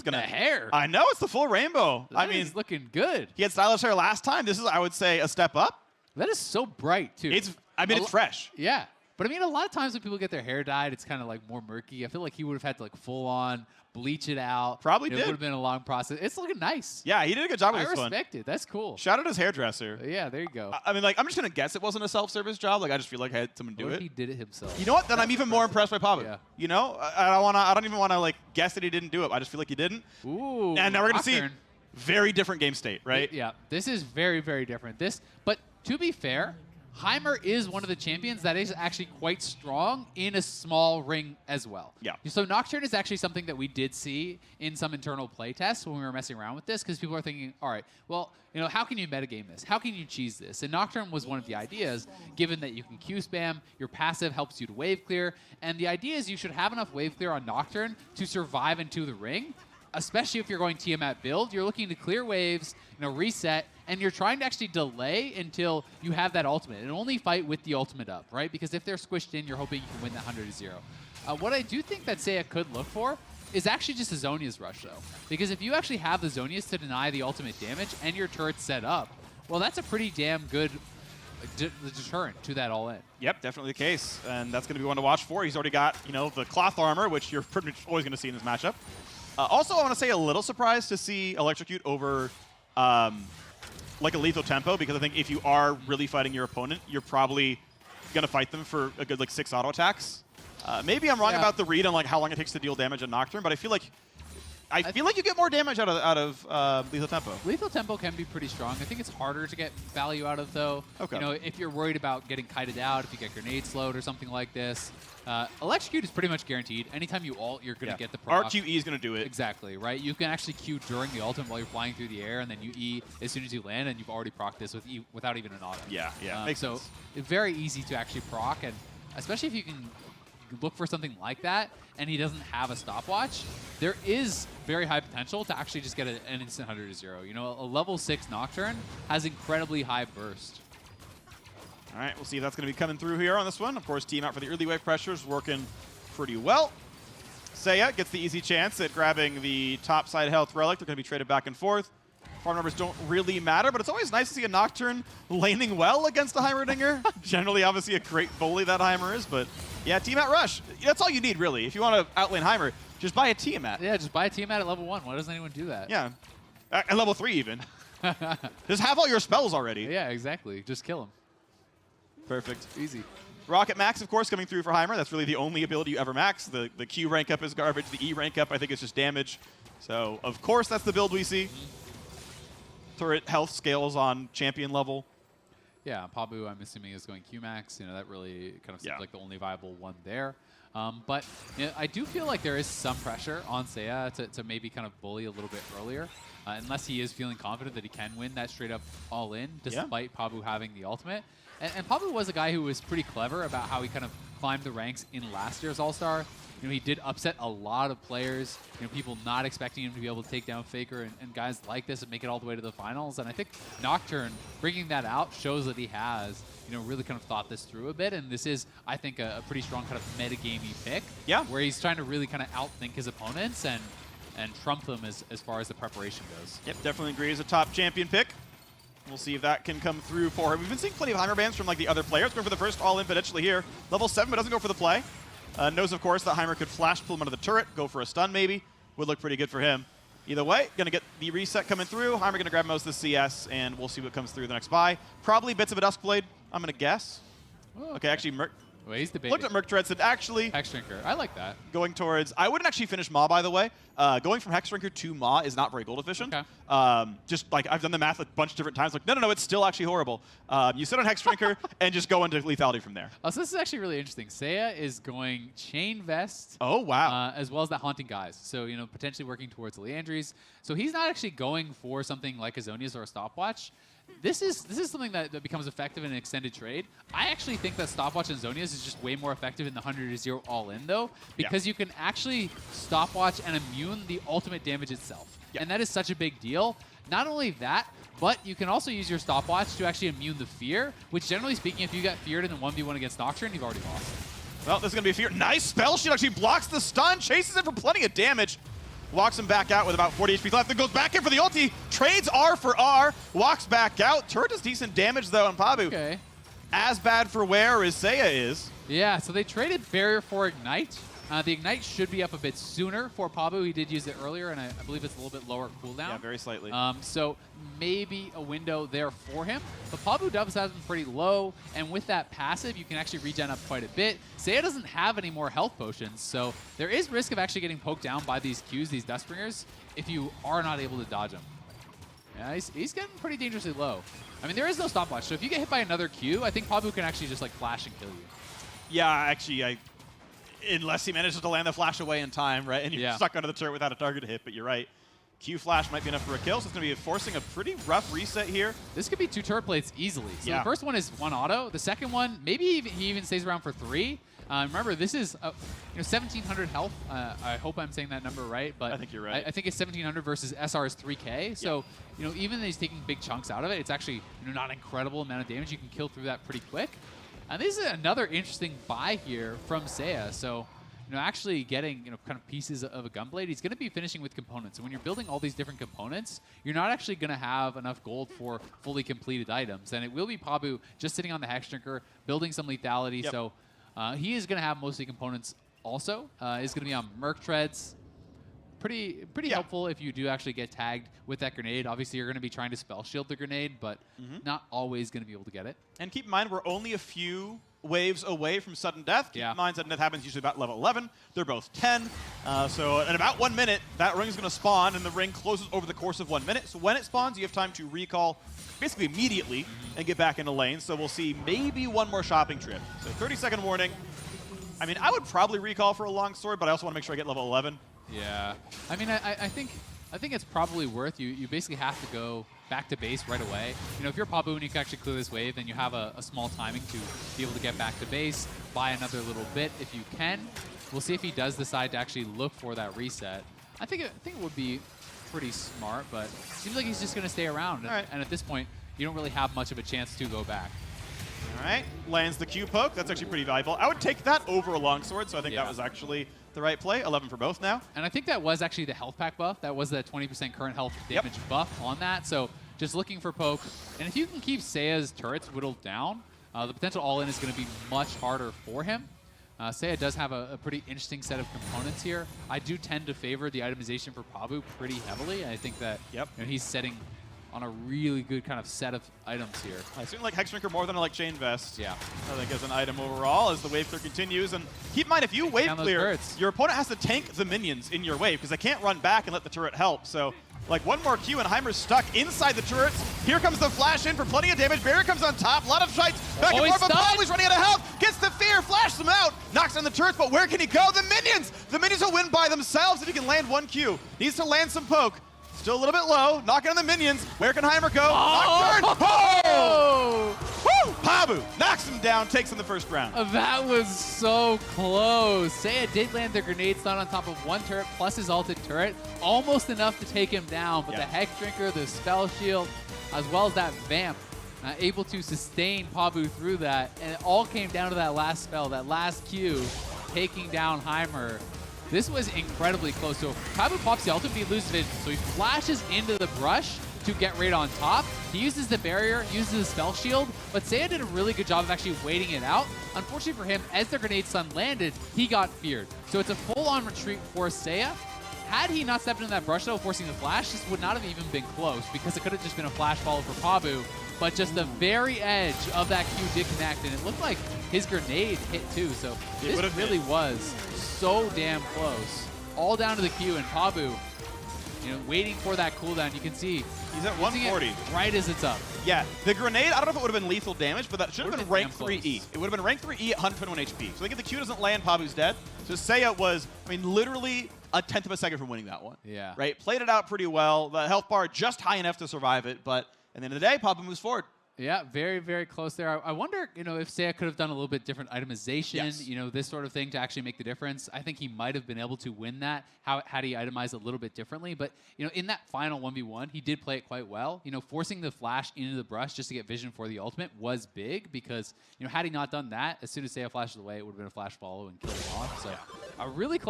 The hair. I know, it's the full rainbow. I mean, he's looking good. He had stylish hair last time. This is, I would say, a step up. That is so bright, too. It's fresh. Yeah. But I mean, a lot of times when people get their hair dyed, it's kind of like more murky. I feel like he would have had to like full on bleach it out. Probably did. It would have been a long process. It's looking nice. Yeah, he did a good job with this one. I respect it. That's cool. Shout out his hairdresser. Yeah, there you go. I mean, like, I'm just going to guess it wasn't a self-service job. Like, I just feel like I had someone do it. He did it himself. You know what? Then I'm even more impressed by Pabu. Yeah. You know? I don't even want to, like, guess that he didn't do it. I just feel like he didn't. Ooh. And now we're going to see very different game state, right? Yeah. This is very, very different. But to be fair, Heimer is one of the champions that is actually quite strong in a small ring as well. Yeah. So Nocturne is actually something that we did see in some internal play tests when we were messing around with this, because people are thinking, all right, well, you know, how can you metagame this? How can you cheese this? And Nocturne was one of the ideas, given that you can Q spam, your passive helps you to wave clear, and the idea is you should have enough wave clear on Nocturne to survive into the ring, especially if you're going Tiamat build. You're looking to clear waves, you know, reset, and you're trying to actually delay until you have that ultimate, and only fight with the ultimate up, right? Because if they're squished in, you're hoping you can win that 100-0. What I do think that Seiya could look for is actually just a Zhonya's rush, though. Because if you actually have the Zhonya's to deny the ultimate damage and your turret's set up, well, that's a pretty damn good deterrent to that all-in. Yep, definitely the case, and that's going to be one to watch for. He's already got, you know, the cloth armor, which you're pretty much always going to see in this matchup. Also, I want to say a little surprised to see Electrocute over like a lethal tempo, because I think if you are really fighting your opponent, you're probably going to fight them for a good like 6 auto attacks. Maybe I'm wrong about the read on like how long it takes to deal damage on Nocturne, but I feel like you get more damage out of lethal tempo. Lethal tempo can be pretty strong. I think it's harder to get value out of, though. Okay. You know, if you're worried about getting kited out, if you get grenade slowed or something like this. Electrocute is pretty much guaranteed. Anytime you ult, you're going to get the proc. RQE is going to do it. Exactly, right? You can actually Q during the ultimate while you're flying through the air, and then you E as soon as you land, and you've already proc this with without even an auto. Yeah, yeah. Makes sense. It's very easy to actually proc, and especially if you can look for something like that, and he doesn't have a stopwatch, there is very high potential to actually just get an instant 100-0. You know, a level 6 Nocturne has incredibly high burst. All right, we'll see if that's going to be coming through here on this one. Of course, team out for the early wave pressures, working pretty well. Seiya gets the easy chance at grabbing the top side health relic. They're going to be traded back and forth. Farm numbers don't really matter, but it's always nice to see a Nocturne laning well against a Heimerdinger. Generally, obviously, a great bully that Heimer is, but yeah, Tiamat Rush. That's all you need, really. If you want to outlane Heimer, just buy a Tiamat. Yeah, just buy a Tiamat at level 1. Why doesn't anyone do that? Yeah, at level 3 even. Just have all your spells already. Yeah, exactly. Just kill him. Perfect. Easy. Rocket Max, of course, coming through for Heimer. That's really the only ability you ever max. The Q rank up is garbage. The E rank up, I think, is just damage. So, of course, that's the build we see. Turret health scales on champion level. Yeah, Pabu, I'm assuming, is going Q-Max. You know, that really kind of seems like the only viable one there. But you know, I do feel like there is some pressure on Seiya to maybe kind of bully a little bit earlier, unless he is feeling confident that he can win that straight-up all-in, despite Pabu having the ultimate. And Pabu was a guy who was pretty clever about how he kind of climbed the ranks in last year's All-Star. You know, he did upset a lot of players, you know, people not expecting him to be able to take down FLICKR and guys like this and make it all the way to the finals. And I think Nocturne bringing that out shows that he has, you know, really kind of thought this through a bit. And this is, I think, a pretty strong kind of metagamey pick. Yeah. Where he's trying to really kind of outthink his opponents and trump them as far as the preparation goes. Yep, definitely agree. As a top champion pick. We'll see if that can come through for him. We've been seeing plenty of Heimer bans from like the other players. Going for the first all-in potentially here. Level 7, but doesn't go for the play. Knows, of course, that Heimer could flash pull him under the turret, go for a stun maybe. Would look pretty good for him. Either way, going to get the reset coming through. Heimer going to grab most of the CS, and we'll see what comes through the next buy. Probably bits of a Duskblade, I'm going to guess. Oh, okay, actually, Merc. Well, he's debating. Looked at Merc Tread, said actually... Hexdrinker. I like that. Going towards... I wouldn't actually finish Maw, by the way. Going from Hexdrinker to Maw is not very gold efficient. Okay. Just like, I've done the math a bunch of different times. Like, no, it's still actually horrible. You sit on Hexdrinker and just go into lethality from there. Oh, so this is actually really interesting. Seiya is going Chain Vest. Oh, wow. As well as that Haunting Guise. So, you know, potentially working towards Leandries. So he's not actually going for something like a Zhonya's or a Stopwatch. This is something that becomes effective in an extended trade. I actually think that Stopwatch and Zhonya's is just way more effective in the 100-0 all-in, though, because you can actually Stopwatch and immune the ultimate damage itself. And that is such a big deal. Not only that, but you can also use your Stopwatch to actually immune the Fear, which generally speaking, if you got feared in a 1v1 against Nocturne, you've already lost. Well, this is going to be a Fear. Nice spell. She actually blocks the stun, chases it for plenty of damage. walks him back out with about 40 HP left, then goes back in for the ulti, trades R for R, walks back out. Turret does decent damage though on Pabu. Okay. As bad for wear as Seiya is. Yeah, so they traded Barrier for Ignite. The Ignite should be up a bit sooner for Pabu. He did use it earlier, and I believe it's a little bit lower cooldown. Yeah, very slightly. So maybe a window there for him. But Pabu does have him pretty low, and with that passive, you can actually regen up quite a bit. Seiya doesn't have any more health potions, so there is risk of actually getting poked down by these Qs, these Dustbringers, if you are not able to dodge them. Yeah, he's getting pretty dangerously low. I mean, there is no stopwatch, so if you get hit by another Q, I think Pabu can actually just like flash and kill you. Yeah, actually, unless he manages to land the flash away in time, right? And you're stuck under the turret without a target hit, but you're right. Q flash might be enough for a kill, so it's going to be forcing a pretty rough reset here. This could be 2 turret plates easily. So the first one is 1 auto. The second one, maybe he even stays around for 3. Remember, this is 1,700 health. I hope I'm saying that number right, but I think you're right. I think it's 1,700 versus SR is 3K. So even though he's taking big chunks out of it, it's actually not an incredible amount of damage. You can kill through that pretty quick. And this is another interesting buy here from Seiya. So actually getting kind of pieces of a Gunblade, he's going to be finishing with components. And when you're building all these different components, you're not actually going to have enough gold for fully completed items. And it will be Pabu just sitting on the Hex Drinker, building some lethality. So he is going to have mostly components also. He's going to be on Merc Treads. Pretty helpful if you do actually get tagged with that grenade. Obviously, you're going to be trying to spell shield the grenade, but not always going to be able to get it. And keep in mind, we're only a few waves away from sudden death. Keep in mind, sudden death happens usually about level 11. They're both 10. So in about 1 minute, that ring is going to spawn, and the ring closes over the course of 1 minute. So when it spawns, you have time to recall basically immediately and get back into lane. So we'll see maybe one more shopping trip. So 30-second warning. I mean, I would probably recall for a long sword, but I also want to make sure I get level 11. Yeah. I mean, I think it's probably worth you basically have to go back to base right away. If you're Pabu and you can actually clear this wave, then you have a small timing to be able to get back to base, buy another little bit if you can. We'll see if he does decide to actually look for that reset. I think it would be pretty smart, but it seems like he's just going to stay around. And at this point, you don't really have much of a chance to go back. All right, lands the Q poke. That's actually pretty valuable. I would take that over a longsword, so I think that was actually the right play. 11 for both now. And I think that was actually the health pack buff. That was the 20% current health damage buff on that. So just looking for poke. And if you can keep Seiya's turrets whittled down, the potential all-in is going to be much harder for him. Seiya does have a pretty interesting set of components here. I do tend to favor the itemization for Pabu pretty heavily. I think that he's setting on a really good kind of set of items here. I certainly like Hex Drinker more than I like Chain Vest. Yeah. I think as an item overall as the wave clear continues. And keep in mind, if you wave clear, your opponent has to tank the minions in your wave because they can't run back and let the turret help. So like one more Q and Heimer's stuck inside the turrets. Here comes the flash in for plenty of damage. Barrier comes on top. A lot of fights back and forth, but Pabu's running out of health. Gets the fear, flashes them out, knocks down the turrets, but where can he go? The minions! The minions will win by themselves if he can land 1 Q. Needs to land some poke. Still a little bit low, knocking on the minions. Where can Heimer go? Nocturne! Oh! Woo! Pabu knocks him down, takes him the first round. That was so close. Seiya did land the grenade stun on top of 1 turret plus his ulted turret. Almost enough to take him down, but the Hex Drinker, the spell shield, as well as that vamp, able to sustain Pabu through that. And it all came down to that last spell, that last Q, taking down Heimer. This was incredibly close. So Pabu pops the ultimate, he loses vision. So he flashes into the brush to get right on top. He uses the barrier, uses the spell shield, but Seiya did a really good job of actually waiting it out. Unfortunately for him, as the grenade stun landed, he got feared. So it's a full-on retreat for Seiya. Had he not stepped into that brush though, forcing the flash, this would not have even been close because it could have just been a flash follow for Pabu. But just the very edge of that Q did connect, and it looked like his grenade hit too. So this really was so damn close. All down to the Q, and Pabu, waiting for that cooldown. You can see he's at 140 right as it's up. Yeah, the grenade, I don't know if it would have been lethal damage, but that should have been rank 3E. It would have been rank 3E at 121 HP. So like if the Q doesn't land, Pabu's dead. So Seiya was, literally a 1/10 of a second from winning that one. Yeah. Right? Played it out pretty well. The health bar just high enough to survive it, but at the end of the day, Pabu moves forward. Yeah, very, very close there. I wonder, if Seiya could have done a little bit different itemization, this sort of thing to actually make the difference. I think he might have been able to win that had he itemized a little bit differently. But, in that final 1v1, he did play it quite well. Forcing the flash into the brush just to get vision for the ultimate was big because, had he not done that, as soon as Seiya flashes away, it would have been a flash follow and killed him off. So a really close